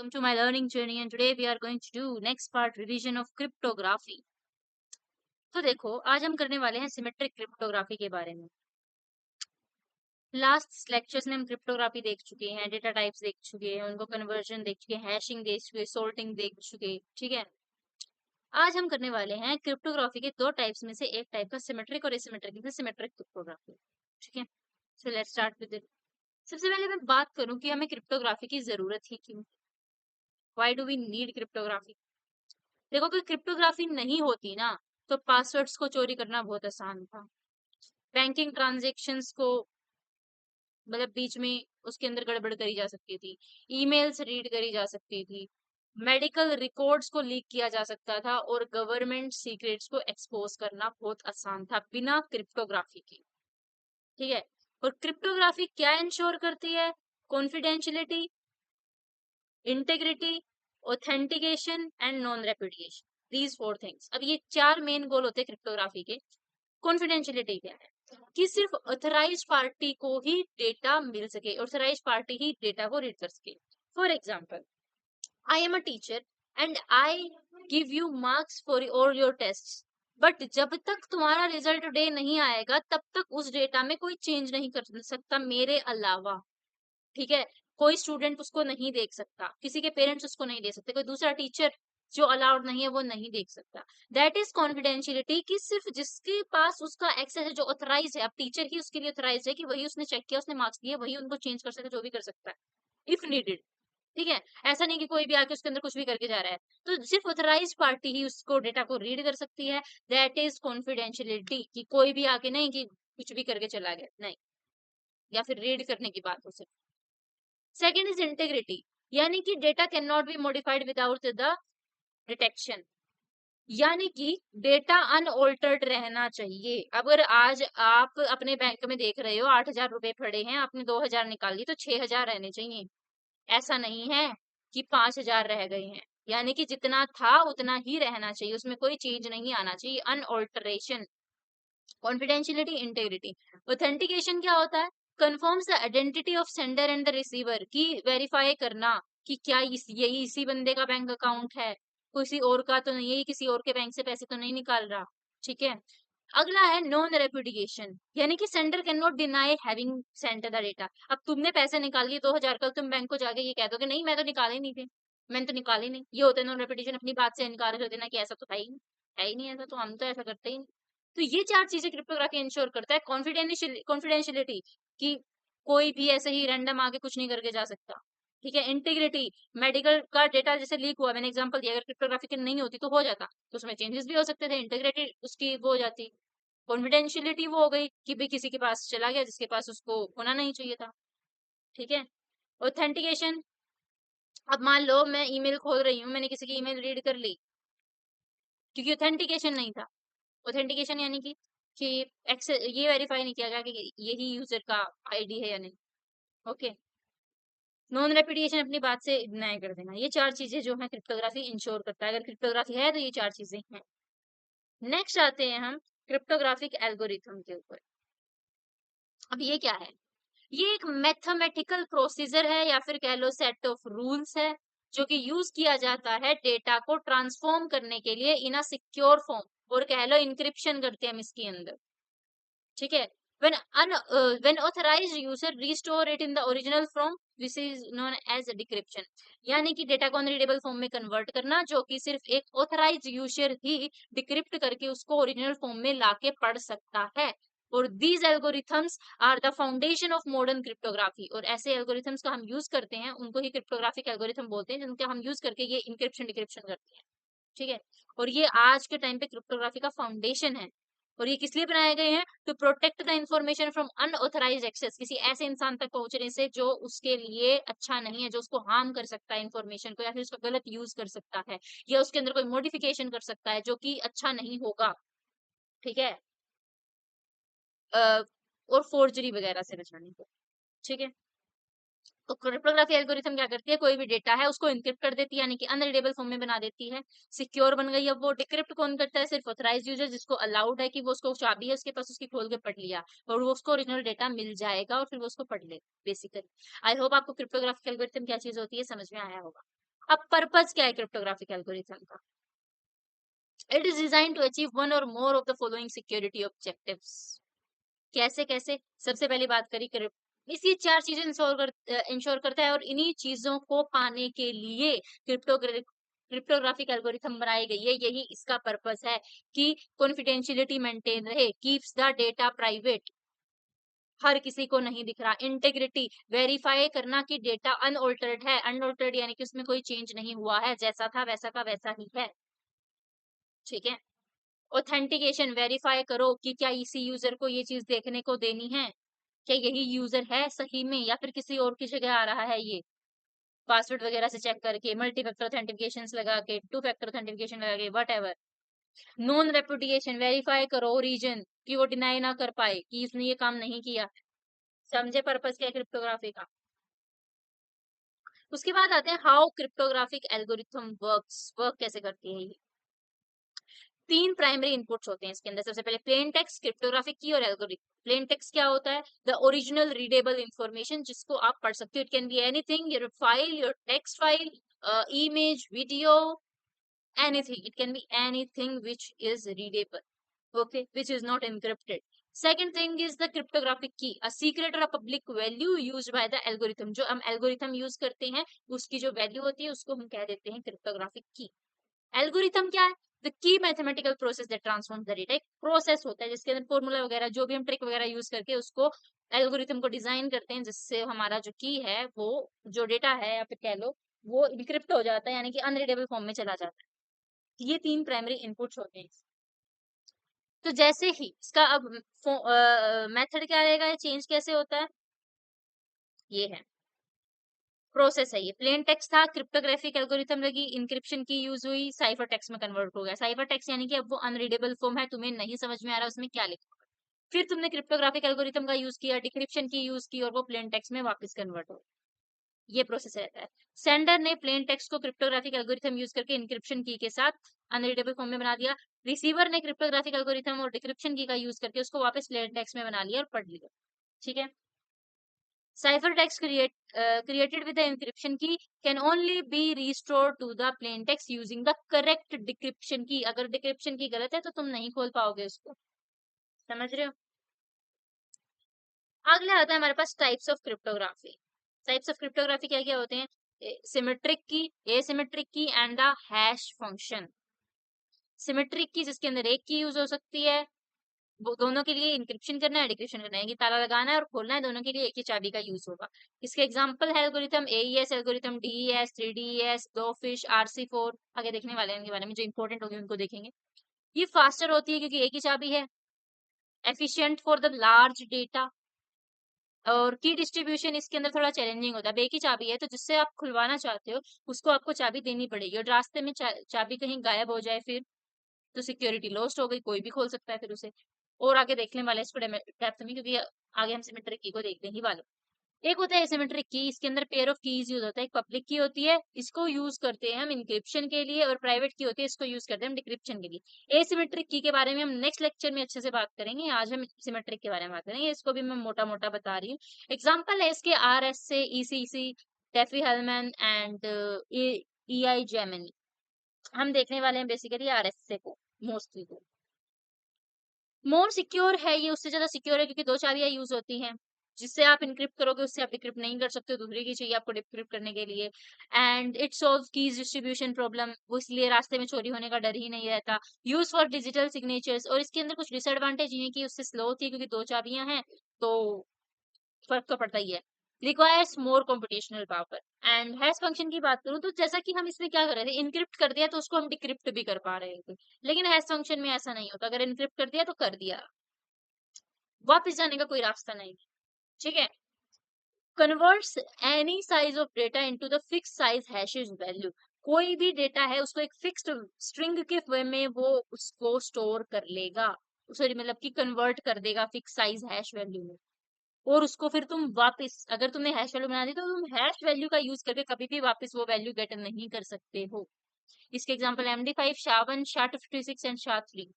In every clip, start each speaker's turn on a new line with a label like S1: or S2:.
S1: welcome to my learning journey and today we are going to do next part revision of cryptography. तो देखो आज हम करने वाले हैं सिमेट्रिक क्रिप्टोग्राफी के बारे में। लास्ट लेक्चर्स में हम क्रिप्टोग्राफी देख चुके हैं, डेटा टाइप्स देख चुके हैं, उनको कन्वर्जन देख चुके हैं, हैशिंग देख चुके, सोल्टिंग देख चुके, ठीक है। आज हम करने वाले हैं क्रिप्टोग्राफी के दो टाइप्स में से एक टाइप का सिमेट्रिक और एसिमेट्रिक में सिमेट्रिक क्रिप्टोग्राफी, ठीक है। So let's start with it. सबसे पहले मैं बात करूं कि हमें क्रिप्टोग्राफी की जरूरत ही क्यों, why do we need cryptography. देखो अगर क्रिप्टोग्राफी नहीं होती ना तो पासवर्ड्स को चोरी करना बहुत आसान था। बैंकिंग ट्रांजैक्शंस को मतलब बीच में उसके अंदर गड़बड़ करी जा सकती थी, ईमेल्स रीड करी जा सकती थी, मेडिकल रिकॉर्ड्स को लीक किया जा सकता था और गवर्नमेंट सीक्रेट्स को एक्सपोज करना बहुत आसान था बिना क्रिप्टोग्राफी के, ठीक है। और क्रिप्टोग्राफी क्या इंश्योर करती है? Confidentiality, integrity, authentication and non repudiation, these four things. अब ये चार मेन गोल होते हैं क्रिप्टोग्राफी के। कॉन्फिडेंशियलिटी क्या है? कि सिर्फ ऑथराइज पार्टी को ही डेटा मिल सके, ऑथराइज पार्टी ही डेटा को रीड कर सके। For example, I am a teacher and I give you marks for all your test, but जब तक तुम्हारा रिजल्ट डे नहीं आएगा तब तक उस डेटा में कोई चेंज नहीं कर सकता मेरे अलावा, ठीक है। कोई स्टूडेंट उसको नहीं देख सकता, किसी के पेरेंट्स उसको नहीं दे सकते, कोई दूसरा टीचर जो अलाउड नहीं है वो नहीं देख सकता। दैट इज कॉन्फिडेंशियलिटी, कि सिर्फ जिसके पास उसका एक्सेस है, जो ऑथराइज है, अब टीचर ही उसके लिए ऑथराइज है कि वही उसने चेक किया, उसने मार्क्स दिए, वही उनको चेंज कर सकता है, जो भी कर सकता है इफ नीडेड, ठीक है। ऐसा नहीं कि कोई भी आके उसके अंदर कुछ भी करके जा रहा है, तो सिर्फ ऑथराइज पार्टी ही उसको डेटा को रीड कर सकती है। दैट इज कॉन्फिडेंशियलिटी, कि कोई भी आके नहीं कि कुछ भी करके चला गया, नहीं, या फिर रीड करने की बात हो सकती। सेकेंड इज इंटेग्रिटी, यानी कि data can not be modified without the detection, यानी कि डेटा अनऑल्टर्ड रहना चाहिए। अगर आज आप अपने बैंक में देख रहे हो 8,000 रुपए पड़े हैं, आपने 2,000 निकाल ली तो 6,000 रहने चाहिए। ऐसा नहीं है कि 5,000 रह गए हैं, यानी कि जितना था उतना ही रहना चाहिए, उसमें कोई चेंज नहीं आना चाहिए, अनऑल्टरेशन। Confidentiality, integrity. ऑथेंटिकेशन क्या होता है? Confirms the identity of sender and the receiver, की वेरीफाई करना कि क्या यही इसी बंदे का बैंक अकाउंट है, किसी और का तो नहीं है, किसी और के बैंक से पैसे तो नहीं निकाल रहा, ठीक है। अगला है नॉन रेपुडिएशन, यानी कि sender can not deny having sent the data. अब तुमने पैसे निकाल लिए 2,000, कल तुम बैंक को जाके ये कह दोगे नहीं मैं तो निकाले ही नहीं थे, मैंने तो निकाले ही नहीं, ये होता है नॉन रेपुडिएशन, अपनी बात से इनकार कर देना कि ऐसा तो है ही नहीं, ऐसा तो हम तो ऐसा करते ही नहीं। तो ये चार चीजें क्रिप्टोग्राफी इंश्योर करता है। कॉन्फिडेंशियलिटी, कि कोई भी ऐसे ही रैंडम आके कुछ नहीं करके जा सकता, ठीक है। इंटीग्रिटी, मेडिकल का डेटा जैसे लीक हुआ, मैंने एग्जांपल दिया, अगर क्रिप्टोग्राफी की नहीं होती तो हो जाता, तो उसमें चेंजेस भी हो सकते थे, इंटीग्रिटी उसकी वो हो जाती। कॉन्फिडेंशियलिटी वो हो गई कि भाई किसी के पास चला गया जिसके पास उसको होना नहीं चाहिए था, ठीक है। ऑथेंटिकेशन, अब मान लो मैं ईमेल खोल रही हूँ, मैंने किसी की ईमेल रीड कर ली, क्योंकि ऑथेंटिकेशन नहीं था। ऑथेंटिकेशन यानी कि एक्सेस ये वेरीफाई नहीं किया गया कि यही यूजर का आईडी है या नहीं, ओके। नॉन रेपुडिएशन, अपनी बात से डिनाई कर देना। ये चार चीजें जो है क्रिप्टोग्राफी इंश्योर करता है, अगर क्रिप्टोग्राफी है तो ये चार चीजें हैं। नेक्स्ट आते हैं हम क्रिप्टोग्राफिक एल्गोरिथम के ऊपर। अब ये क्या है? ये एक मैथमेटिकल प्रोसीजर है या फिर कह लो सेट ऑफ रूल्स है, जो कि यूज किया जाता है डेटा को ट्रांसफॉर्म करने के लिए इन अ सिक्योर फॉर्म, और कह लो इंक्रिप्शन करते हैं हम इसके अंदर, ठीक है। when authorized user restore it in the original form, this is known as decryption, यानी कि डेटा को अनरीडेबल फॉर्म में कन्वर्ट करना, जो कि सिर्फ एक ऑथराइज यूजर ही डिक्रिप्ट करके उसको ओरिजिनल फॉर्म में लाके पढ़ सकता है। और these algorithms are the foundation of modern cryptography, और ऐसे एल्गोरिथम्स का हम यूज करते हैं उनको ही क्रिप्टोग्राफिक एल्गोरिथम बोलते हैं, जिनका हम यूज करके ये इंक्रिप्शन डिक्रिप्शन करते हैं, ठीक है। और ये आज के टाइम पे क्रिप्टोग्राफी का फाउंडेशन है। और ये किस लिए बनाए गए हैं? To protect the information from unauthorized access, किसी ऐसे इंसान तक पहुंचने से जो उसके लिए अच्छा नहीं है, जो उसको हार्म कर सकता है इंफॉर्मेशन को, या फिर उसका गलत यूज कर सकता है, या उसके अंदर कोई मॉडिफिकेशन कर सकता है जो कि अच्छा नहीं होगा, ठीक है। और फोर्जरी वगैरह से बचाने को, ठीक है। तो क्रिप्टोग्राफी एल्गोरिथम क्या करती है? कोई भी डेटा है उसको इनक्रिप्ट कर देती है, यानी कि अनरीडेबल फॉर्म में बना देती है, सिक्योर बन गई। अब वो डिक्रिप्ट कौन करता है? सिर्फ ऑथराइज यूजर, जिसको अलाउड है कि वो उसको चाबी है उसके पास, उसकी खोल के पढ़ लिया और वो उसको ओरिजिनल डेटा मिल जाएगा और फिर वो उसको पढ़ ले बेसिकली। आई होप आपको क्रिप्टोग्राफी एल्गोरिथम क्या चीज होती है समझ में आया होगा। अब पर्पस क्या है क्रिप्टोग्राफिक एल्गोरिथम का? It is design to achieve one or more of the following security objectives. कैसे कैसे? सबसे पहली बात करी इसी चार चीजें इंश्योर करता है, और इन्हीं चीजों को पाने के लिए क्रिप्टोग्राफिक एल्गोरिथम बनाई गई है। यही इसका पर्पस है कि कॉन्फिडेंशियलिटी मेंटेन रहे, कीप्स द डेटा प्राइवेट, हर किसी को नहीं दिख रहा। इंटेग्रिटी, वेरीफाई करना कि डेटा अनऑल्टर्ड है, अनऑल्टर्ड यानी कि उसमें कोई चेंज नहीं हुआ है, जैसा था वैसा का वैसा ही है। ठीक है। ऑथेंटिकेशन, वेरीफाई करो कि क्या इसी यूजर को ये चीज देखने को देनी है, क्या यही यूजर है सही में, या फिर किसी और की जगह आ रहा है ये, पासवर्ड वगैरह से चेक करके, मल्टी फैक्टर ऑथेंटिकेशन लगा के, टू फैक्टर ऑथेंटिकेशन लगा के, वट एवर। नॉन रेपुटिएशन, वेरीफाई करो ओरिजिन, कि वो डिनाई ना कर पाए कि इसने ये काम नहीं किया। समझे पर्पस क्या है क्रिप्टोग्राफी का? उसके बाद आते हैं हाउ क्रिप्टोग्राफिक एल्गोरिथम वर्क कैसे करती है ये। तीन प्राइमरी इनपुट्स होते हैं इसके अंदर। सबसे पहले प्लेन टेक्स्ट, क्रिप्टोग्राफिक की और एल्गोरिथम। प्लेन टेक्स्ट क्या होता है? द ओरिजिनल रीडेबल इंफॉर्मेशन, जिसको आप पढ़ सकते हो। It can be anything, your file, your text file, image, video, anything. It can be anything which is readable, okay, which is not encrypted. Second thing is the cryptographic key, a secret or a public value used by the algorithm. जो हम algorithm use करते हैं उसकी जो value होती है उसको हम कह देते हैं क्रिप्टोग्राफिक की। एल्गोरिथम क्या है? The key mathematical process that transform the data. एक प्रोसेस होता है जिसके अंदर फॉर्मूला वगैरह जो भी हम ट्रिक वगैरह यूज करके उसको एल्गोरिथम को डिजाइन करते हैं, जिससे हमारा जो की है वो जो डेटा है या फिर कह लो वो इनक्रिप्ट हो जाता है, यानी कि अनरीडेबल फॉर्म में चला जाता है। ये तीन प्राइमरी इनपुट्स होते हैं। तो जैसे ही इसका अब मेथड क्या रहेगा, ये चेंज कैसे होता है, ये है प्रोसेस है। ये प्लेन टेक्स्ट था, क्रिप्टोग्राफिक एल्गोरिथम लगी, इंक्रिप्शन की यूज हुई, साइफर टेक्स्ट में कन्वर्ट हो गया। साइफर टेक्स्ट यानी कि अब वो अनरीडेबल फॉर्म है, तुम्हें नहीं समझ में आ रहा उसमें क्या लिखा। फिर तुमने क्रिप्टोग्राफिक एल्गोरिथम का यूज किया, डिक्रिप्शन की यूज की, और वो प्लेन टेक्स्ट में वापस कन्वर्ट हो। ये प्रोसेस रहता है। सेंडर ने प्लेन टेक्स्ट को क्रिप्टोग्राफिक एल्गोरिथम यूज करके इंक्रिप्शन की के साथ अनरीडेबल फॉर्म में बना दिया। रिसीवर ने क्रिप्टोग्राफिक एल्गोरिथम और डिक्रिप्शन की का यूज करके उसको वापस प्लेन टेक्स्ट में बना लिया और पढ़ लिया। ठीक है। Cipher text created with the encryption key can only be restored to the plain text using the correct decryption key. अगर decryption की गलत है तो तुम नहीं खोल पाओगे उसको। समझ रहे हो? अगले आता है हमारे पास types of cryptography. Types of cryptography क्या क्या होते हैं? Symmetric key, asymmetric key and the hash function. Symmetric key जिसके अंदर एक की यूज हो सकती है, वो दोनों के लिए इंक्रिप्शन करना है, डिक्रिप्शन करना है, कि ताला लगाना है और खोलना है, दोनों के लिए एक ही चाबी का यूज होगा। इसके एग्जांपल है algorithm AES, algorithm DES, 3DES, दो फिश, RC4। आगे देखने वाले हैं इनके बारे में, जो इंपॉर्टेंट होगी उनको देखेंगे। ये फास्टर होती है क्योंकि एक ही चाबी है, efficient for the large data. और की डिस्ट्रीब्यूशन इसके अंदर थोड़ा चैलेंजिंग होता है। अब एक ही चाबी है तो जिससे आप खुलवाना चाहते हो उसको आपको चाबी देनी पड़ेगी, और रास्ते में चाबी कहीं गायब हो जाए फिर तो सिक्योरिटी लॉस्ट हो गई, कोई भी खोल सकता है फिर उसे। और आगे देखने वाले इसको डेप्थ में, क्योंकि आगे हम सिमेट्रिक की को देखते ही वाले। एक होता है एसिमेट्रिक की, इसके अंदर पेयर ऑफ कीज यूज होता है। एक पब्लिक की होती है, इसको यूज करते हैं हम इंक्रिप्शन के लिए, और प्राइवेट की होती है, इसको यूज करते हैं हम डिक्रिप्शन के लिए। एसिमेट्रिक की के बारे में हम नेक्स्ट लेक्चर में अच्छे से बात करेंगे, आज हम सिमेट्रिक के बारे में बात करेंगे। इसको भी मैं मोटा मोटा बता रही हूँ। एग्जाम्पल है इसके RS से ECC, DeFi Hellman and EI Gemini. हम देखने वाले हैं बेसिकली RS से को मोस्टली। को मोर सिक्योर है ये, उससे ज्यादा सिक्योर है क्योंकि दो चाबियां यूज होती हैं। जिससे आप इनक्रिप्ट करोगे उससे आप डिक्रिप्ट नहीं कर सकते, दूसरी की चाहिए आपको डिक्रिप्ट करने के लिए। And it solve keys distribution problem, वो इसलिए रास्ते में चोरी होने का डर ही नहीं रहता। यूज फॉर डिजिटल सिग्नेचर्स, और इसके अंदर कुछ डिसएडवांटेज ये है कि उससे स्लो होती है क्योंकि दो चाबियां हैं, तो फर्क तो पड़ता ही है। Requires more computational power. And hash function की बात करूं तो जैसा कि हम इसमें क्या कर रहे थे, इनक्रिप्ट कर दिया तो उसको हम डिक्रिप्ट भी कर पा रहे थे, लेकिन हैश फंक्शन में ऐसा नहीं होता। अगर इनक्रिप्ट कर दिया तो कर दिया, वापस जाने का कोई रास्ता नहीं। ठीक है। Converts any size of data into the fix size hashes value. कोई भी डेटा है उसको एक फिक्स्ड स्ट्रिंग के वे में वो उसको स्टोर कर लेगा, सॉरी मतलब कि कन्वर्ट कर देगा फिक्स साइज हैश वैल्यू में। और उसको फिर तुम वापस, अगर तुमने हैश वैल्यू बना दी तो तुम हैश वैल्यू का यूज करके कभी भी वापस वो वैल्यू गेट नहीं कर सकते हो। इसके example MD5, SHA-1, SHA-256 and SHA-3।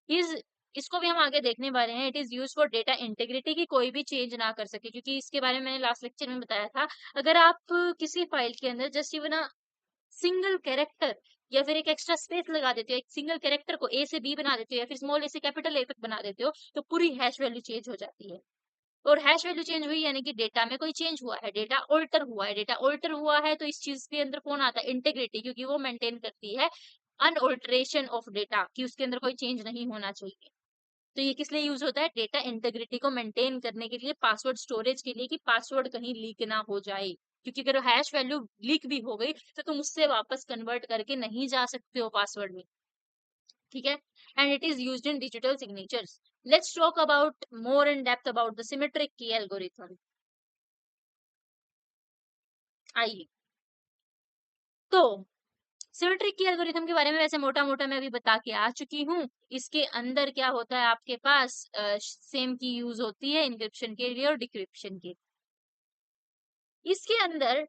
S1: इस इसको भी हम आगे देखने वाले हैं। It is use for data integrity, की कोई भी चेंज ना कर सके, क्योंकि इसके बारे में मैंने लास्ट लेक्चर में बताया था। अगर आप किसी फाइल के अंदर जस्ट इवन सिंगल कैरेक्टर या फिर एक एक्स्ट्रा स्पेस लगा देते हो, एक सिंगल कैरेक्टर को ए से बी बना देते हो या फिर स्मॉल ए से कैपिटल ए तक बना देते हो, तो पूरी हैश वैल्यू चेंज हो जाती है। और हैश वैल्यू चेंज हुई यानी कि डेटा में कोई चेंज हुआ है, डेटा ऑल्टर हुआ है। डेटा ऑल्टर हुआ है तो इस चीज के अंदर कौन आता है? इंटीग्रिटी, क्योंकि वो मेंटेन करती है अनऑल्टरेशन ऑफ डेटा, कि उसके अंदर कोई चेंज नहीं होना चाहिए। तो ये किस लिए यूज होता है? डेटा इंटीग्रिटी को मेंटेन करने के लिए, पासवर्ड स्टोरेज के लिए, कि पासवर्ड कहीं लीक ना हो जाए। क्योंकि अगर हैश वैल्यू लीक भी हो गई तो तुम उससे वापस कन्वर्ट करके नहीं जा सकते हो पासवर्ड में, ठीक है? And it is used in digital signatures. Let's talk about more in depth about the symmetric की एल्गोरिथम। आइए, तो सिमेट्रिक की एल्गोरिथम के बारे में वैसे मोटा मोटा मैं अभी बता के आ चुकी हूँ। इसके अंदर क्या होता है, आपके पास सेम की यूज होती है इंक्रिप्शन के लिए और डिक्रिप्शन के। इसके अंदर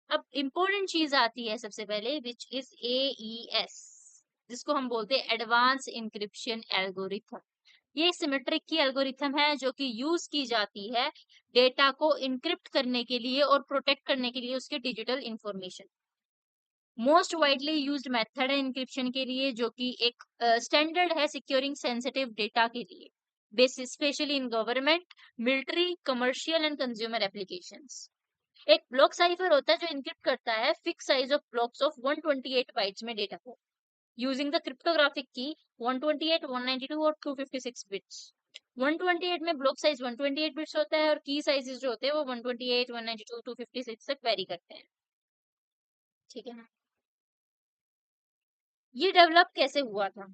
S1: अब इम्पोर्टेंट चीज आती है सबसे पहले, विच इज AES, जिसको हम बोलते हैं एडवांस इंक्रिप्शन एल्गोरिथम। ये सिमेट्रिक की एल्गोरिथम है जो कि यूज की जाती है डेटा को इनक्रिप्ट करने के लिए और प्रोटेक्ट करने के लिए उसके digital information. Most widely used method है इंक्रिप्शन के लिए, जो कि एक स्टैंडर्ड है सिक्योरिंग सेंसिटिव डेटा के लिए, basis specially in government, military, commercial and consumer applications. एक ब्लॉक साइफर होता है जो इनक्रिप्ट करता है fix size of blocks of 128 bytes में डेटा को, यूजिंग द क्रिप्टोग्राफिक की 128, 192 और 256 बिट्स। 128 में ब्लॉक साइज 128 बिट्स होता है और की साइजेस जो होते हैं वो 128, 192, 256 तक वेरी करते हैं, ठीक है ना? ये डेवलप कैसे हुआ था,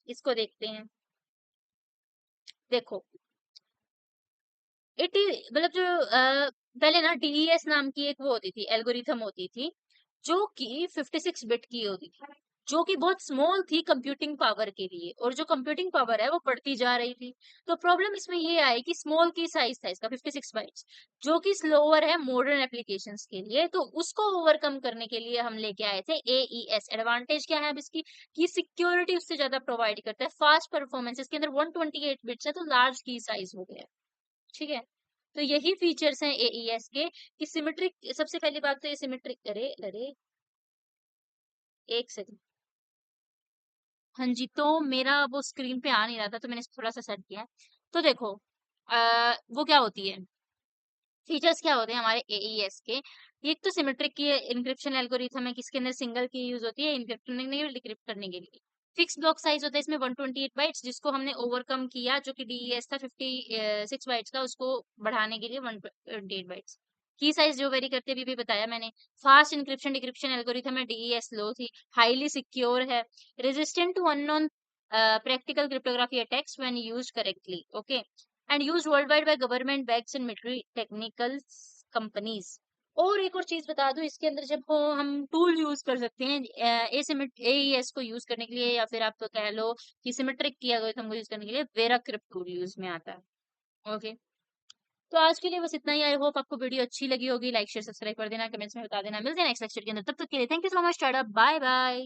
S1: इसको देखते हैं। देखो, इट मतलब जो पहले ना DES नाम की एक वो होती थी, एल्गोरिथम होती थी, जो कि 56 बिट की होती थी, जो कि बहुत स्मॉल थी कंप्यूटिंग पावर के लिए, और जो कंप्यूटिंग पावर है वो बढ़ती जा रही थी। तो प्रॉब्लम इसमें ये आई कि स्मॉल की साइज था इसका 56 बाइट्स, जो कि स्लोअर है मॉडर्न एप्लीकेशंस के लिए। तो उसको ओवरकम करने के लिए हम लेके आए थे AES। एडवांटेज क्या है अब इसकी, कि सिक्योरिटी उससे ज्यादा प्रोवाइड करता है, फास्ट परफॉर्मेंस, इसके अंदर 128 बिट्स है तो लार्ज की साइज हो गया, ठीक है? तो यही फीचर्स हैं AES के, कि सिमेट्रिक। सबसे पहली बात तो ये सिमेट्रिक, अरे अरे एक सेकंड, हाँ जी, तो मेरा वो स्क्रीन पे आ नहीं रहा था तो मैंने इसको थोड़ा सा सेट किया है। तो देखो, वो क्या होती है, फीचर्स क्या होते हैं हमारे AES के। एक तो सिमेट्रिक की इंक्रिप्शन एल्गोरिथम है, किसके अंदर सिंगल की यूज होती है इनक्रिप्ट करने के लिए, डिक्रिप्ट करने के लिए। फिक्स ब्लॉक साइज होता है इसमें 128 बाइट्स, जिसको हमने ओवरकम किया, जो कि DES था 56 बाइट्स का, उसको बढ़ाने के लिए 128 बाइट्स। की साइज जो वेरी करते भी बताया मैंने। फास्ट इंक्रिप्शन डिक्रिप्शन एल्गोरिथम है, DES लो थी, हाईली सिक्योर है, resistant to unknown practical cryptography attacks when used correctly, okay, and used worldwide by government, banks and military technical companies. और एक और चीज बता दूं, इसके अंदर जब हो हम टूल यूज कर सकते हैं AES को यूज करने के लिए, या फिर आप तो कह लो कि सिमेट्रिक की एल्गोरिथम को यूज करने के लिए वेराक्रिप्ट टूल यूज में आता है, ओके। तो आज के लिए बस इतना ही। आई होप आपको वीडियो अच्छी लगी होगी। लाइक शेयर सब्सक्राइब कर देना, कमेंट्स में बता देना। मिलते हैं नेक्स्ट लेक्चर के अंदर, तब तक के लिए thank you so much, tata, bye bye.